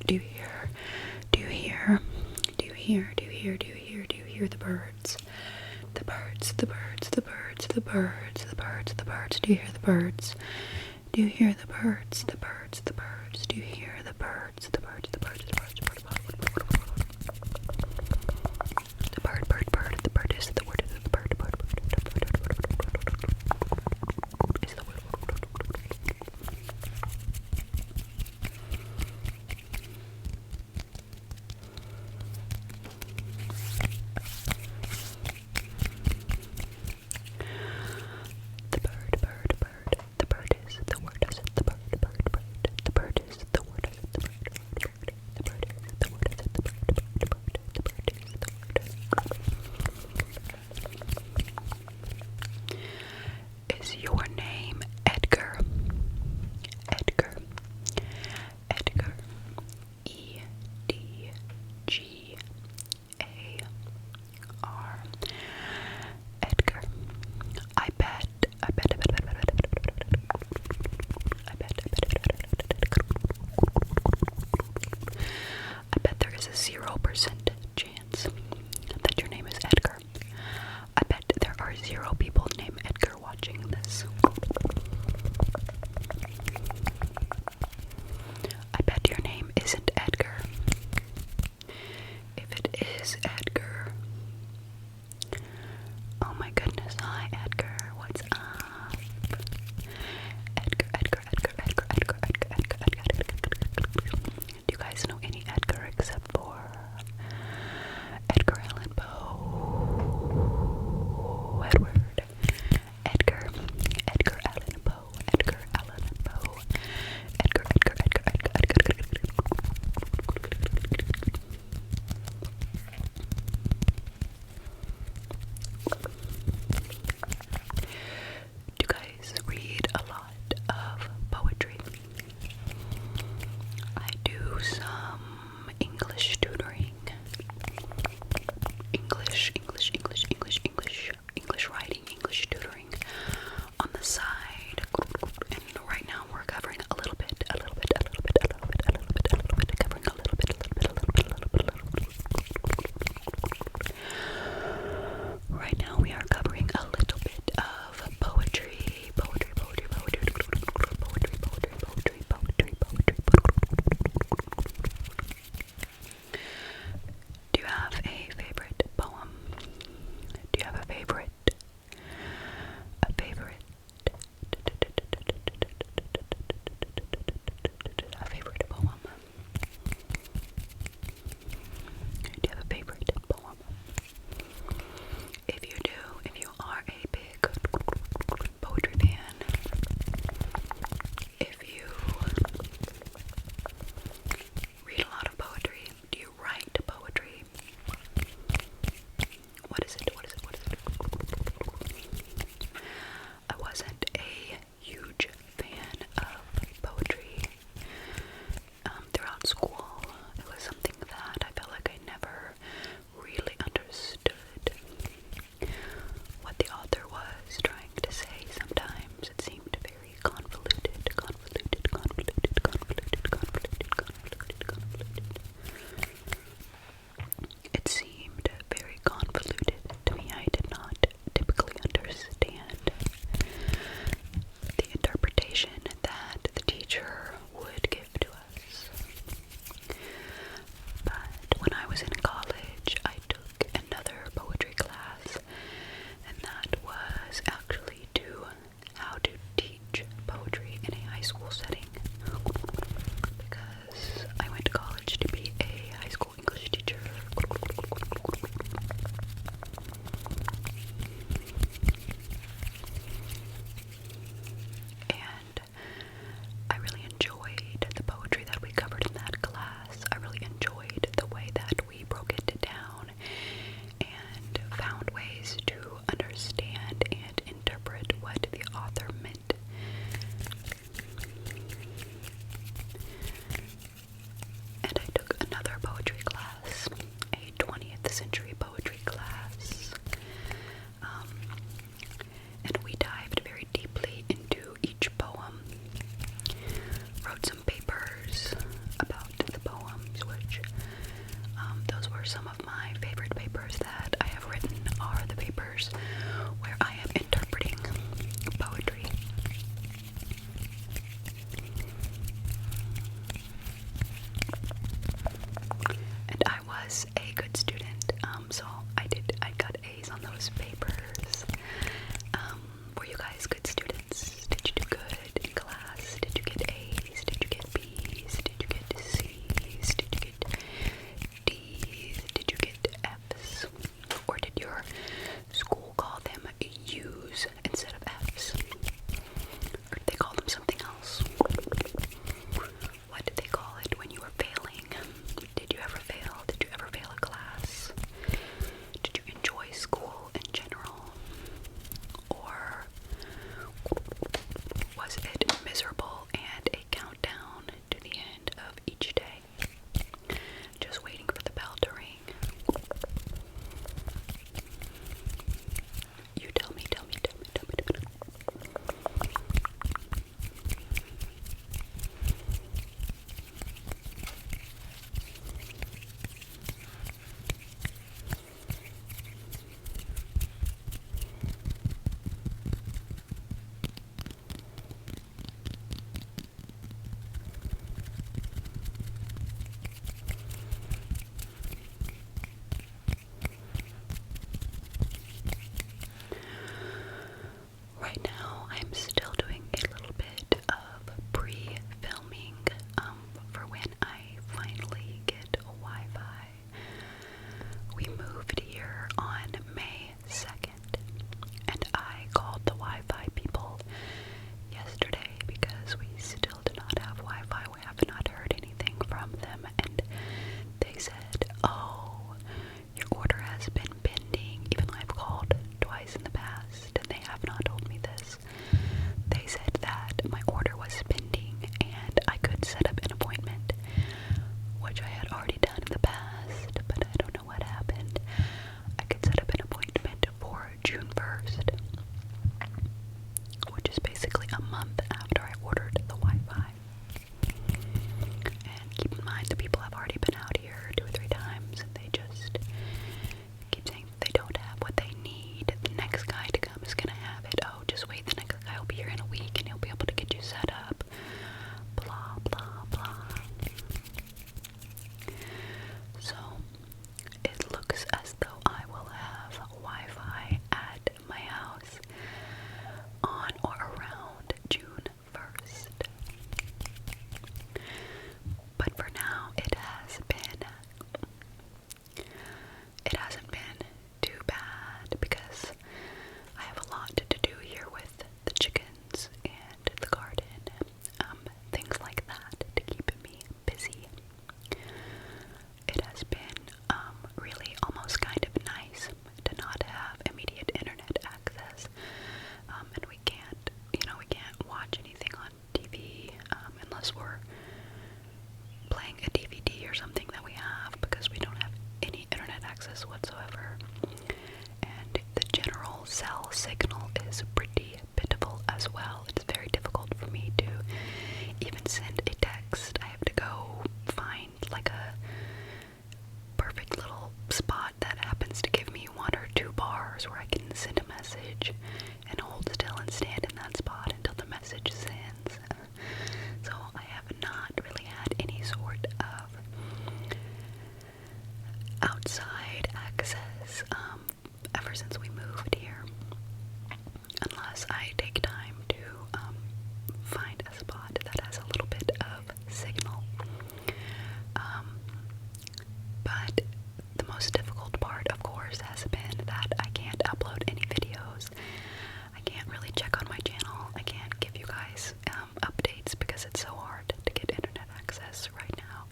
Do you hear? Do you hear? Do you hear? Do you hear? Do you hear? Do you hear the birds? The birds, the birds, the birds, the birds, the birds, the birds. Do you hear the birds? Do you hear the birds? The birds, the birds. Do you hear the birds? The birds, the birds, the birds, the birds, the bird, bird. The bird is the word. The bird, bird, bird. Is the word. The bird, bird, bird. The bird is the word. Is it the bird, bird, bird? The bird is the word. Is it the bird, bird, bird? The bird is the word. Is it the bird, bird, bird? The bird is the word. Is your name Edgar? Edgar. Edgar. E-D-G-A-R. Edgar. I bet there is a 0% chance that your name is Edgar. I bet there are 0 people named Edgar watching this. I bet your name isn't Edgar. If it is Edgar, oh my goodness, hi Edgar, what's up? Edgar. Do you guys know any Edgar except for Edgar Allan Poe? Edward. Edgar Allan Poe. Edgar Allan Poe. Edgar. Do you guys read a lot of poetry? I do some English tutoring. English writing, English tutoring on the side. And right now we're covering a little bit, covering a little bit. Right now we are covering a little bit of poetry. Do you have a favorite poem? Do you have a favorite? A favorite poem? Do you have a favorite poem? If you do, if you are a big poetry fan, if you read a lot of poetry, do you write poetry? What is it? I wasn't a huge fan of poetry throughout school. It was something that I felt like I never really understood what the author was trying to say. Sometimes it seemed very convoluted. It seemed very convoluted to me. I did not typically understand the interpretation that the teacher would give to us. But when I was in college, I took another poetry class, and that was actually how to teach poetry in a high school setting, because I went to college to be a high school English teacher. And I really enjoyed the poetry that we covered in that class. I really enjoyed the way that we broke it down and found ways to understand and interpret what the author meant. And I took another poetry class, a 20th century poetry class, and we dived very deeply into each poem, wrote some papers about the poem, some of my favorite papers that I have written are the papers where I am interpreting poetry. And I was a good student, so I got A's on those papers. Were you guys good students? Did you do good in class? Did you get A's? Did you get B's? Did you get C's? Did you get D's? Did you get F's? Or did your school call them U's instead of F's? Or did they call them something else? What did they call it when you were failing? Did you ever fail? Did you ever fail a class? Did you enjoy school in general? Or was it miserable and a countdown to the end of each day? Just waiting for the bell to ring. You tell me, tell me, tell me, tell me, tell me. Right now, I'm still doing a little bit of pre-filming for when I finally get a Wi-Fi. We moved here on May 2nd, and I called the Wi-Fi people yesterday because we still do not have Wi-Fi. We have not heard anything from them, and they said, "Oh, your order has been pending," even though I've called twice in the past and they have not told me this. They said that my order was pending and I could set up an appointment, which I had already done in the past, but I don't know what happened. I could set up an appointment for June 1st, which is basically a month after I ordered the Wi-Fi. And keep in mind, the people have already been out here 2 or 3 times, and they just keep saying they don't have what they need. The next guy to come is gonna have it. Oh, just wait, the next guy will be here in a week and he'll be able to get you set up. Blah, blah, blah. So, it looks as though I will have Wi-Fi at my house on or around June 1st. But for now, it hasn't been too bad because I have a lot to do here with the chickens and the garden, things like that to keep me busy. It has been really almost kind of nice to not have immediate internet access, and we can't watch anything on TV unless we're playing a DVD or something that we have, because we don't have any internet access whatsoever. And the general cell signal is pretty pitiful as well. It's very difficult for me to even send a text. I have to go find like a perfect little spot that happens to give me 1 or 2 bars where I can send a message and hold still and stand in that spot until the message sends. So I have not really had any sort of outside access ever since we moved here, unless I take time to find a spot that has a little bit of signal. But the most difficult part, of course, has been that I can't upload any videos. I can't really check on my channel. I can't give you guys updates because it's so hard to get internet access right now.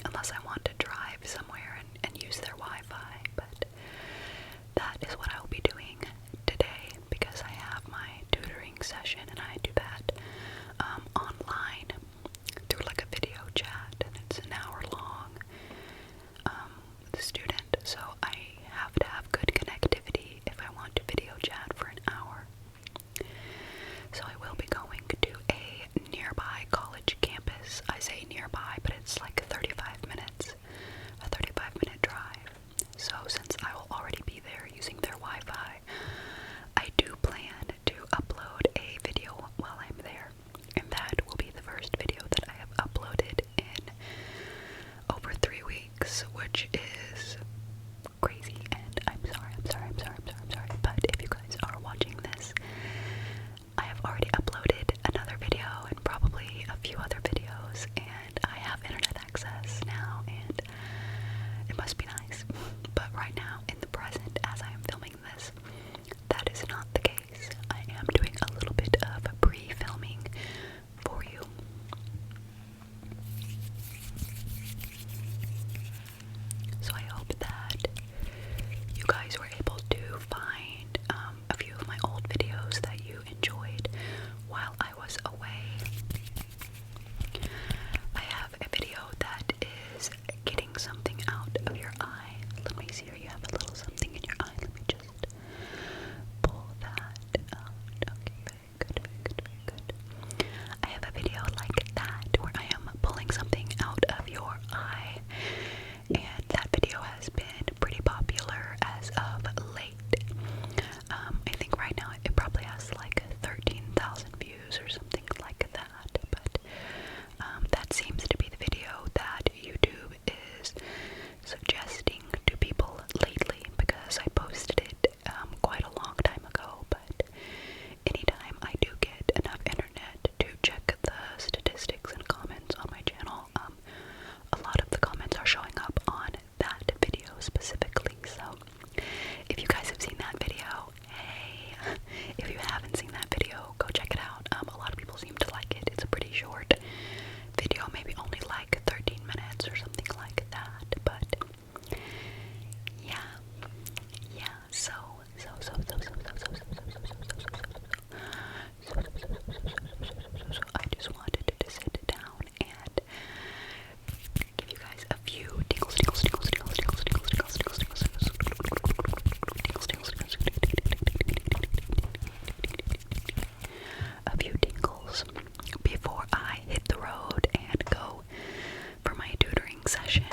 Unless I want to drive somewhere and use their Wi-Fi, but that is what I will be doing today because I have my tutoring session and I do that online through like a video chat, and it's an hour long with a student, so I have to have good connectivity if I want to video chat for an hour. So I will be going to a nearby college campus. I say nearby, but it's like 35 minutes which is crazy, and I'm sorry, but if you guys are watching this, I have already uploaded another video and probably a few other videos, and I have internet access now, and it must be nice. But right now, in the present, as I am filming this, that is not the case. I am doing a little bit of pre-filming for you. So I hope that you guys were able to find a few of my old videos that you enjoyed while I was away. I have a video that is getting something out of your eye. Let me see, here you have a little something in your eye. Let me just pull that out. Okay, very good. I have a video like that where I am pulling something out of your eye, and that video has been pretty popular as of late. I think right now it probably has like 13,000 views or something like that, but that seems to be the video that YouTube is suggesting to people lately, because I posted it quite a long time ago. But anytime I do get enough internet to check the statistics and comments on my channel, a lot of the comments are showing up on that video specifically. So if you guys have seen that video, hey, if you haven't seen that video, go check it out. A lot of people seem to like it. It's a pretty short video, maybe only like 13 minutes or something like that, but yeah, so I just wanted to sit down and give you guys a few tingles, a few tingles before I hit the road and go for my tutoring session